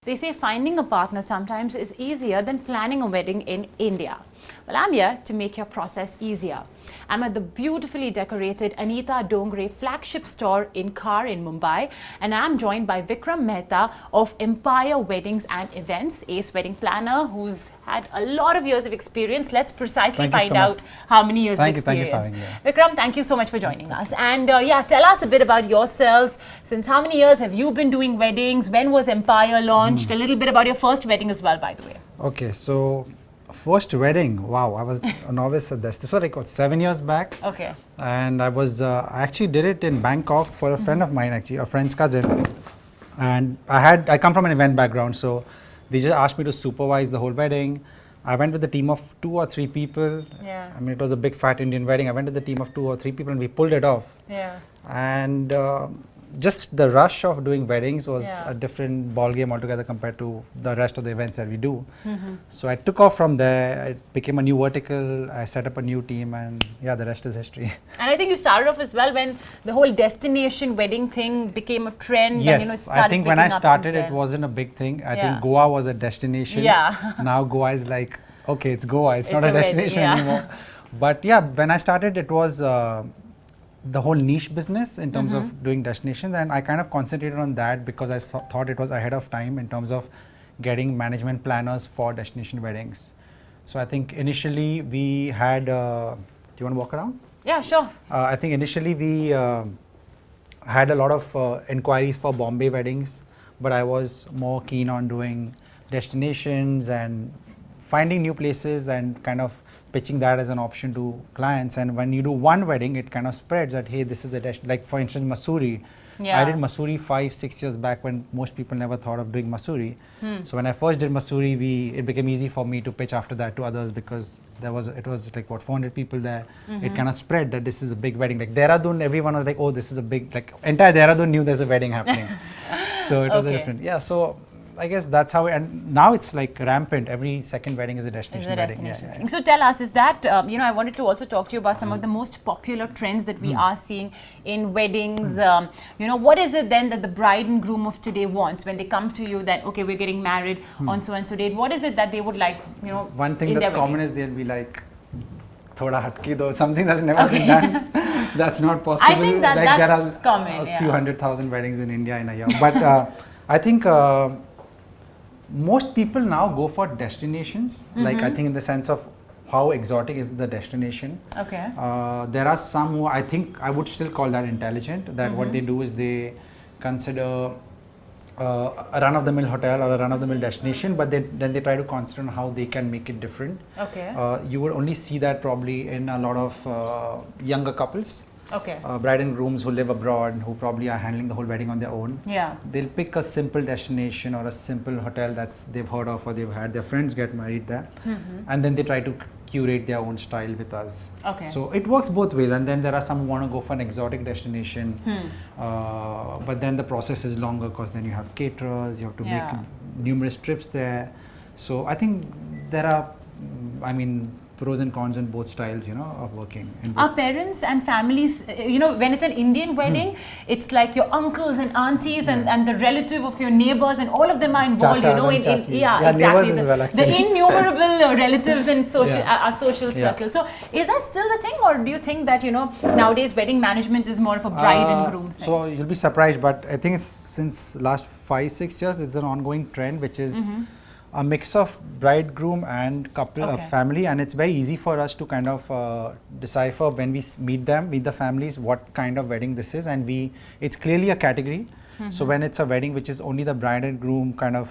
They say finding a partner sometimes is easier than planning a wedding in India. Well, I'm here to make your process easier. I'm at the beautifully decorated Anita Dongre flagship store in Car in Mumbai, and I'm joined by Vikram Mehta of Mpire Weddings and Events, ace wedding planner who's had a lot of years of experience. Let's precisely find out how many years of experience. Thank you for having me. Vikram, thank you so much for joining us. And yeah, tell us a bit about yourselves. Since how many years have you been doing weddings? When was Mpire launched? A little bit about your first wedding as well, by the way. Okay, so first wedding, wow, I was a novice at this. This was like what, 7 years back. Okay. And I actually did it in Bangkok for a friend of mine, actually, a friend's cousin. And I come from an event background, so they just asked me to supervise the whole wedding. I went with a team of 2 or 3 people. Yeah. I mean, it was a big fat Indian wedding. I went with a team of 2 or 3 people and we pulled it off. Yeah. And just the rush of doing weddings was Yeah. a different ball game altogether compared to the rest of the events that we do. So I took off from there. It became a new vertical. I set up a new team, and yeah, the rest is history. And I think you started off as well when the whole destination wedding thing became a trend. Yes, and, it started I think when I picking up started, since it then. wasn't a big thing. I Yeah. think Goa was a destination. Yeah. Now Goa is like, okay, it's Goa. It's not It's a a wedding, destination yeah. anymore. But yeah, when I started, it was the whole niche business in terms of doing destinations, and I kind of concentrated on that because I thought it was ahead of time in terms of getting management planners for destination weddings. So I think initially we had, do you want to walk around? Yeah, sure. I think initially we had a lot of inquiries for Bombay weddings, but I was more keen on doing destinations and finding new places and kind of pitching that as an option to clients. And when you do one wedding, it kind of spreads that, hey, this is a like for instance Mussoorie. Yeah. I did Mussoorie 5-6 years back when most people never thought of doing Mussoorie. So when I first did Mussoorie, it became easy for me to pitch after that to others because it was like what, 400 people there. It kind of spread that this is a big wedding. Like Dehradun, everyone was like, oh, this is a big, like entire Dehradun knew there's a wedding happening. So it was a different, yeah. So I guess that's how, and now it's like rampant. Every second wedding is a destination wedding. Yeah. So tell us, is that, I wanted to also talk to you about some of the most popular trends that we are seeing in weddings. What is it then that the bride and groom of today wants when they come to you that, okay, we're getting married on so and so date? What is it that they would like, One thing in that's their common wedding? is they'll be like, thoda hatki do, something that's never been done. That's not possible. I think that like that's there are common, a few 100,000 weddings in India in a year. But I think most people now go for destinations, like I think in the sense of how exotic is the destination. Okay. There are some who I think I would still call that intelligent, that what they do is they consider a run-of-the-mill hotel or a run-of-the-mill destination, but then they try to concentrate on how they can make it different. Okay. You would only see that probably in a lot of younger couples. Okay. Bride and grooms who live abroad, who probably are handling the whole wedding on their own. Yeah. They'll pick a simple destination or a simple hotel they've heard of or they've had their friends get married there, and then they try to curate their own style with us. Okay. So it works both ways, and then there are some who want to go for an exotic destination, but then the process is longer because then you have caterers, you have to make numerous trips there. So I think there are, pros and cons in both styles, of working. Our parents and families, when it's an Indian wedding, it's like your uncles and aunties and the relative of your neighbors, and all of them are involved, exactly. Neighbors as well, actually. The innumerable relatives in social, Yeah. our social circle. So is that still the thing, or do you think that, nowadays wedding management is more of a bride and groom thing? So you'll be surprised, but I think it's since last 5-6 years, it's an ongoing trend, which is a mix of bride, groom and couple, family, and it's very easy for us to kind of decipher when we meet the families, what kind of wedding this is, and it's clearly a category. So when it's a wedding which is only the bride and groom kind of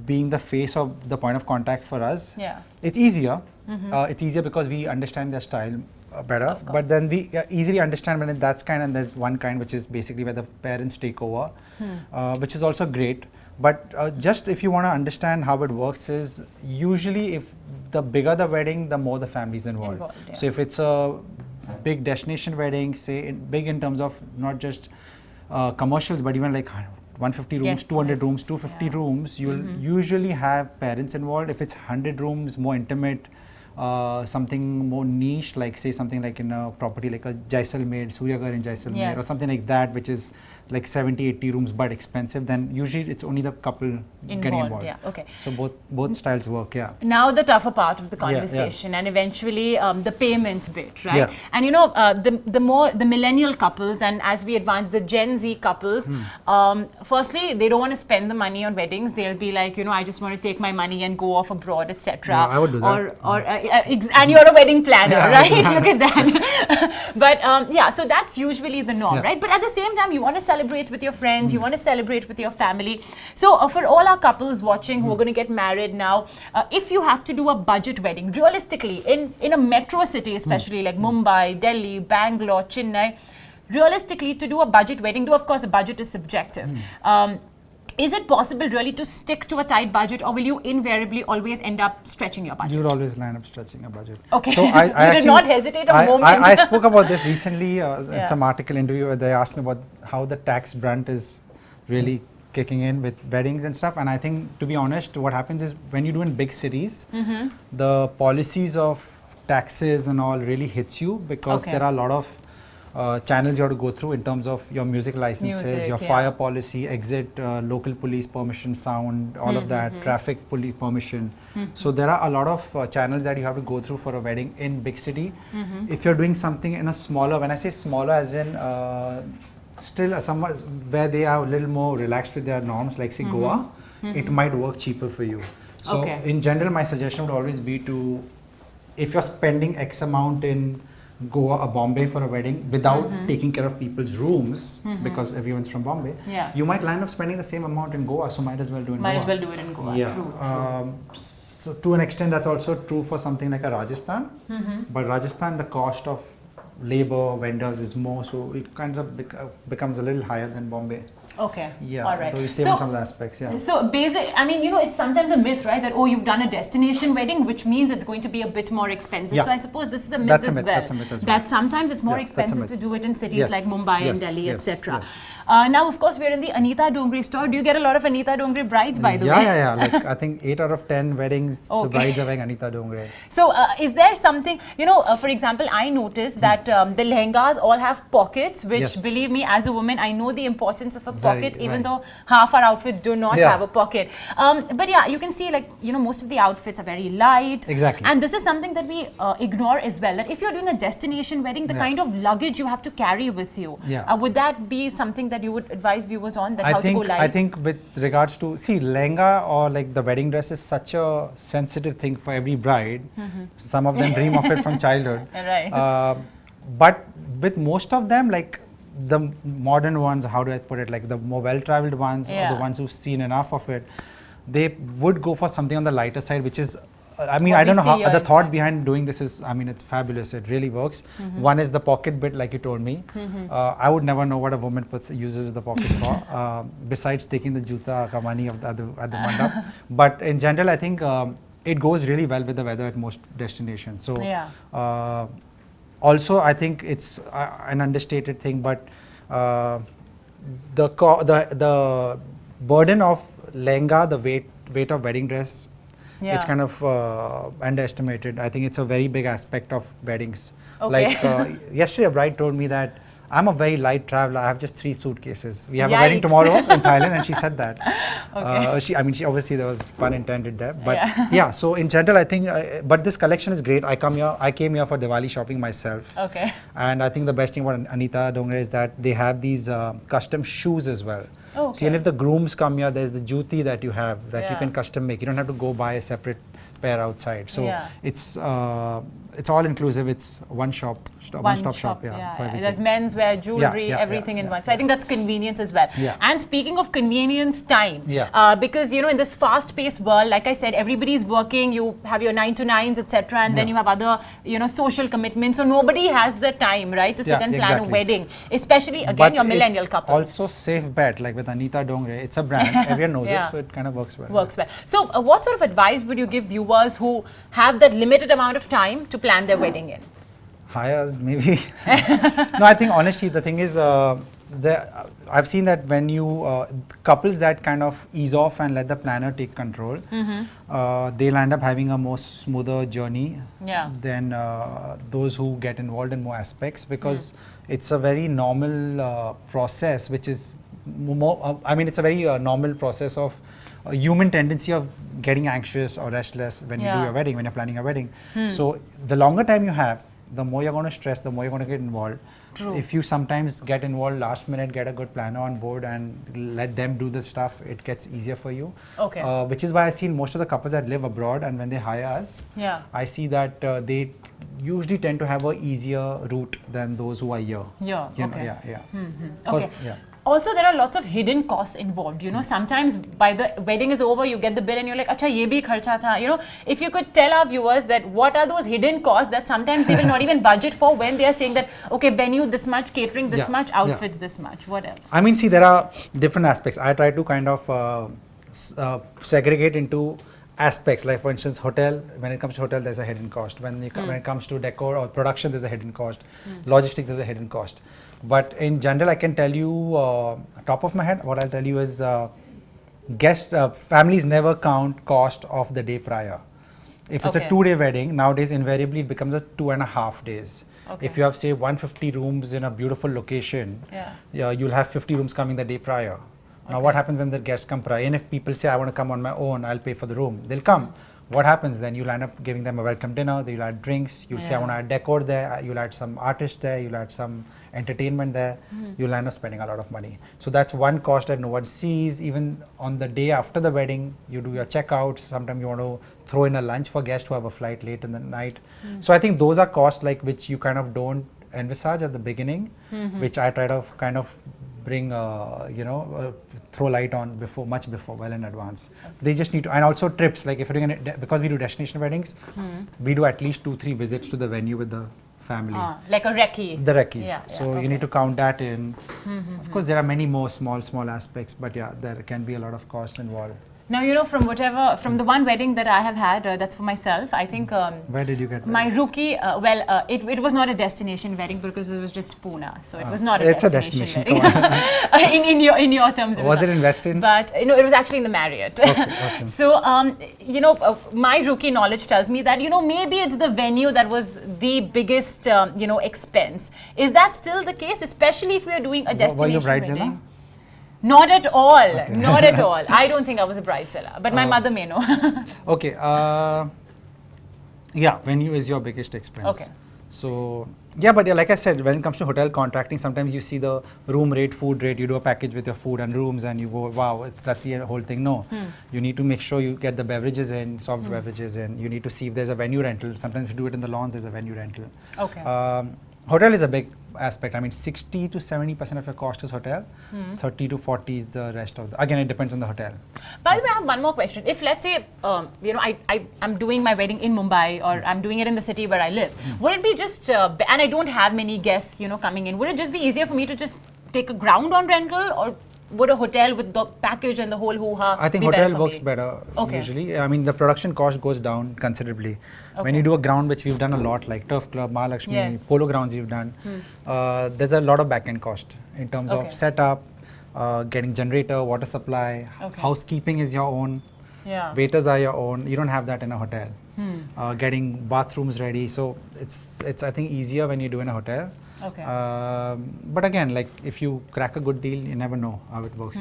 being the face of the point of contact for us, it's easier. It's easier because we understand their style better, but then we easily understand when that's kind, and there's one kind which is basically where the parents take over, which is also great. But just if you want to understand how it works is, usually if the bigger the wedding, the more the families involved. So if it's a big destination wedding, say big in terms of not just commercials, but even like 150 rooms, 200 rooms, 250 rooms, you'll usually have parents involved. If it's 100 rooms, more intimate, something more niche, like say something like in a property like a Jaisalmer, Suryagarh in Jaisalmer, or something like that, which is like 70, 80 rooms but expensive, then usually it's only the couple getting involved. Yeah, okay. So both styles work, yeah. Now the tougher part of the conversation and eventually the payment bit, right? Yeah. And you know, the millennial couples, and as we advance, the Gen Z couples, firstly, they don't want to spend the money on weddings. They'll be like, you know, I just want to take my money and go off abroad, etc. Yeah, I would do that. And you're a wedding planner, right? Look at that. But yeah, so that's usually the norm, right? But at the same time, you want to celebrate with your friends, you want to celebrate with your family. So for all our couples watching who are going to get married now, if you have to do a budget wedding, realistically, in a metro city, especially like Mumbai, Delhi, Bangalore, Chennai, realistically, to do a budget wedding, though of course a budget is subjective, is it possible really to stick to a tight budget, or will you invariably always end up stretching your budget? You would always land up stretching a budget. Okay. So I you actually, did not hesitate a moment. I spoke about this recently in some article interview where they asked me about how the tax brunt is really kicking in with weddings and stuff. And I think, to be honest, what happens is when you do in big cities, the policies of taxes and all really hits you, because there are a lot of channels you have to go through in terms of your music licenses, your fire policy, exit, local police permission, sound, all of that, traffic police permission. So there are a lot of channels that you have to go through for a wedding in big city. If you're doing something in a smaller, when I say smaller as in still somewhat where they are a little more relaxed with their norms, like say Goa, it might work cheaper for you. So in general, my suggestion would always be to, if you're spending X amount in Goa or Bombay for a wedding without taking care of people's rooms, because everyone's from Bombay, you might land up spending the same amount in Goa, so might as well do it in Goa. Might as well do it in Goa, true. So to an extent, that's also true for something like a Rajasthan, but Rajasthan, the cost of labor, vendors is more, so it kind of becomes a little higher than Bombay. Okay. Yeah. All right. Though you save on some of the aspects. Yeah. So I mean, you know, it's sometimes a myth, right? That you've done a destination wedding, which means it's going to be a bit more expensive. Yeah. So I suppose this is a myth as well. That's a myth as well. That sometimes it's more expensive to do it in cities like Mumbai and Delhi, etc. Now, of course, we're in the Anita Dongre store. Do you get a lot of Anita Dongre brides, by the way? Yeah. Like I think 8 out of 10 weddings, the brides are wearing Anita Dongre. So is there something, you know, for example, I noticed that the lehengas all have pockets, which believe me, as a woman, I know the importance of a pocket, even though half our outfits do not have a pocket. But yeah, you can see, like, you know, most of the outfits are very light. Exactly. And this is something that we ignore as well. That if you're doing a destination wedding, the kind of luggage you have to carry with you, would that be something that you would advise viewers on, that how to go light? I think with regards to, see, lehenga or like the wedding dress is such a sensitive thing for every bride. Some of them dream of it from childhood. Right. But with most of them, like the modern ones, how do I put it, like the more well-traveled ones, or the ones who've seen enough of it, they would go for something on the lighter side, which is, I mean, I don't know how, the thought behind doing this is, I mean, it's fabulous. It really works. One is the pocket bit, like you told me. I would never know what a woman uses the pockets for, besides taking the juta kamani of the other mandap. But in general, I think it goes really well with the weather at most destinations. So also, I think it's an understated thing, but the burden of lehenga, the weight of wedding dress, it's kind of underestimated. I think it's a very big aspect of weddings. Like yesterday, a bride told me that I'm a very light traveler. I have just 3 suitcases. We have a wedding tomorrow in Thailand, and she said that. She obviously, there was pun intended there, but yeah. So in general, I think, but this collection is great. I came here for Diwali shopping myself. And I think the best thing about Anita Dongre is that they have these custom shoes as well. See, and if the grooms come here, there's the juti that you have that you can custom make. You don't have to go buy a separate pair outside. So it's all inclusive. It's one stop shop. There's menswear, jewelry, everything in one. So I think that's convenience as well. And speaking of convenience, time. Because, you know, in this fast-paced world, like I said, everybody's working. You have your 9 to 9s, etc., and then you have other, you know, social commitments. So nobody has the time, right, to sit and plan a wedding. Especially, again, your millennial couple. Also safe bet, like with Anita Dongre. It's a brand. Everyone knows it, so it kind of works well. So what sort of advice would you give viewers who have that limited amount of time to plan their wedding in? Hires, maybe. No, I think honestly, the thing is, I've seen that when you, couples that kind of ease off and let the planner take control, they'll end up having a more smoother journey than those who get involved in more aspects, because it's a very normal process, which is more, I mean, it's a very normal process of a human tendency of getting anxious or restless when you do your wedding, when you're planning a wedding. So the longer time you have, the more you're going to stress, the more you're going to get involved. True. If you sometimes get involved last minute, get a good planner on board and let them do the stuff, it gets easier for you. Okay. Which is why I've seen most of the couples that live abroad, and when they hire us, I see that they usually tend to have a easier route than those who are here. Yeah. You Okay. know, yeah. Okay. Yeah. Also, there are lots of hidden costs involved. You know, sometimes by the wedding is over, you get the bill and you're like, "Acha, ye bhi kharcha tha." You know, if you could tell our viewers that what are those hidden costs that sometimes they will not even budget for when they are saying that, okay, venue this much, catering this much, outfits this much. What else? I mean, see, there are different aspects. I try to kind of segregate into aspects. Like for instance, hotel. When it comes to hotel, there's a hidden cost. When it comes to decor or production, there's a hidden cost. Logistics, there's a hidden cost. But in general, I can tell you, top of my head, what I'll tell you is families never count cost of the day prior. If it's a 2-day wedding, nowadays invariably it becomes a 2.5 days. Okay. If you have, say, 150 rooms in a beautiful location, you'll have 50 rooms coming the day prior. Now what happens when the guests come prior? And if people say, I want to come on my own, I'll pay for the room, they'll come. What happens then? You'll end up giving them a welcome dinner, you'll add drinks, you'll say, I want to add decor there, you'll add some artists there, you'll add some entertainment there, you'll end up spending a lot of money. So that's one cost that no one sees. Even on the day after the wedding, you do your checkouts. Sometimes you want to throw in a lunch for guests who have a flight late in the night. So I think those are costs like which you kind of don't envisage at the beginning, which I try to kind of bring, throw light on much before, well in advance. They just need to, and also trips, like if you're doing because we do destination weddings, we do at least 2-3 visits to the venue with the family. Like a recce. The recce's. You need to count that in. Of course, there are many more small aspects, but yeah, there can be a lot of costs involved. Now, you know, from the one wedding that I have had, that's for myself, I think... Where did you get my rookie, it was not a destination wedding because it was just Pune, so it was not a destination wedding. in your terms. Was it in Westin? But, it was actually in the Marriott. Okay. So, my rookie knowledge tells me that, maybe it's the venue that was the biggest, expense. Is that still the case, especially if we are doing a destination wedding? Not at all. Okay. Not at all. I don't think I was a bridezilla, but my mother may know. Okay. Venue is your biggest expense. Okay. So, but like I said, when it comes to hotel contracting, sometimes you see the room rate, food rate, you do a package with your food and rooms and you go, wow, that's the whole thing. No. You need to make sure you get the beverages in, soft beverages in. You need to see if there's a venue rental. Sometimes if you do it in the lawns, there's a venue rental. Okay. Hotel is a big aspect. I mean, 60 to 70% of your cost is hotel, 30 to 40 is the rest of the, again, it depends on the hotel. By the way, I have one more question. If let's say, I'm doing my wedding in Mumbai or I'm doing it in the city where I live, would it be just, and I don't have many guests, coming in, would it just be easier for me to just take a ground on rental, or would a hotel with the package and the whole hoo-ha I think be hotel better works better usually. I mean, the production cost goes down considerably. When you do a ground, which we've done a lot, like Turf Club, Mahalakshmi, Polo Grounds we've done, there's a lot of back-end cost in terms of setup, getting generator, water supply, housekeeping is your own, waiters are your own. You don't have that in a hotel. Getting bathrooms ready, so it's I think easier when you do in a hotel. Okay. But again, like if you crack a good deal, you never know how it works,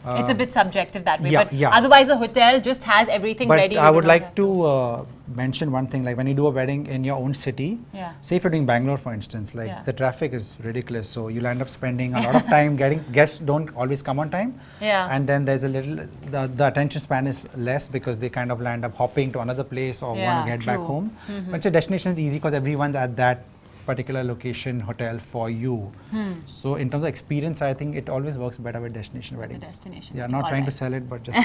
it's a bit subjective that way, but otherwise a hotel just has everything ready. But I would like to mention one thing, like when you do a wedding in your own city, say if you're doing Bangalore for instance, like the traffic is ridiculous, so you'll end up spending a lot of time getting, guests don't always come on time, and then there's a little, the attention span is less because they kind of land up hopping to another place or want to get back home. But it's a destination is easy because everyone's at that particular location, hotel for you. So in terms of experience, I think it always works better with destination weddings. Not trying to sell it, but just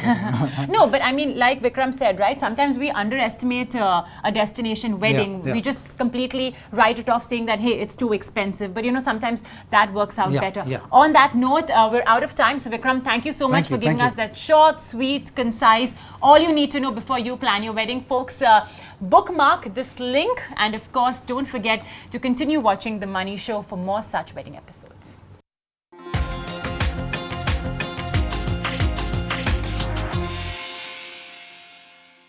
no, but I mean, like Vikram said, right? Sometimes we underestimate a destination wedding. We just completely write it off saying that, hey, it's too expensive. But sometimes that works out better. On that note, we're out of time. So Vikram, thank you so much for giving us that short, sweet, concise, all you need to know before you plan your wedding. Folks, bookmark this link, and of course, don't forget to continue watching The Money Show for more such wedding episodes.